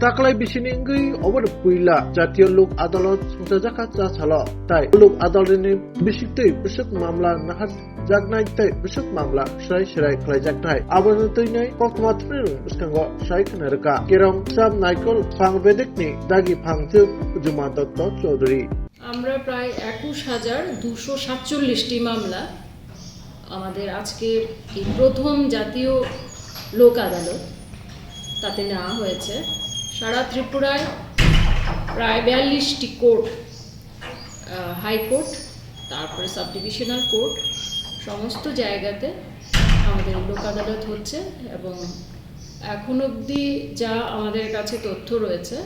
তাকলাই বিসিনি ইংগৈ অবর পুইলা জাতীয় লোক আদালত সংসাজাকা চাছাল তাই লোক আদালতনি বিসিকতৈ বিসক মামলা নাহার জাগনাই তৈ বিসক মামলা সাই সাই খাইজাকনাই আবরণ তৈনাই কক্তমাত্রের বিসকাঙ্গ সাই খানারকা কেরং সাব নাইকল ফাংবেদিকনি দাগি ফাংথু জুমা দত্ত চৌধুরী। আমরা প্রায় 21,247টি মামলা আমাদের আজকের এই প্রথম জাতীয় লোক আদালত তাতে নেওয়া হয়েছে। সারা ত্রিপুরায় প্রায় 42টি কোর্ট, হাইকোর্ট, তারপরে সাব ডিভিশনাল কোর্ট, সমস্ত জায়গাতে আমাদের লোক আদালত হচ্ছে এবং এখন অবধি যা আমাদের কাছে তথ্য রয়েছে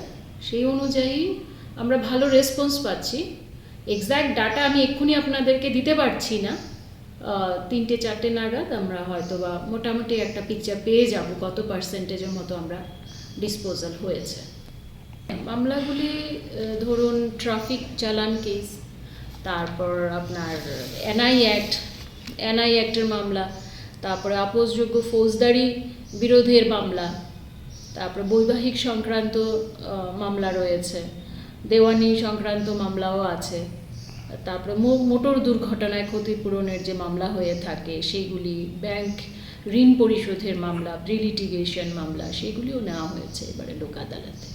সেই অনুযায়ী আমরা ভালো রেসপন্স পাচ্ছি। এক্স্যাক্ট ডাটা আমি এক্ষুনি আপনাদেরকে দিতে পারছি না, 3-4 নাগাদ আমরা হয়তো বা মোটামুটি একটা পিকচার পেয়ে যাব কত পার্সেন্টেজের মতো আমরা ডিসপোজাল হয়েছে। মামলাগুলি ধরুন ট্রাফিক চালান কেস, তারপর আপনার এনআই অ্যাক্টের মামলা, তারপরে আপোসযোগ্য ফৌজদারি বিরোধের মামলা, তারপরে বৈবাহিক সংক্রান্ত মামলা রয়েছে, দেওয়ানি সংক্রান্ত মামলাও আছে, তারপরে মোটর দুর্ঘটনায় ক্ষতিপূরণের যে মামলা হয়ে থাকে সেইগুলি, ব্যাংক ঋণ পরিশোধের মামলা, প্রি লিটিগেশন মামলা, সেগুলিও নেওয়া হয়েছে এবারে লোক আদালতে।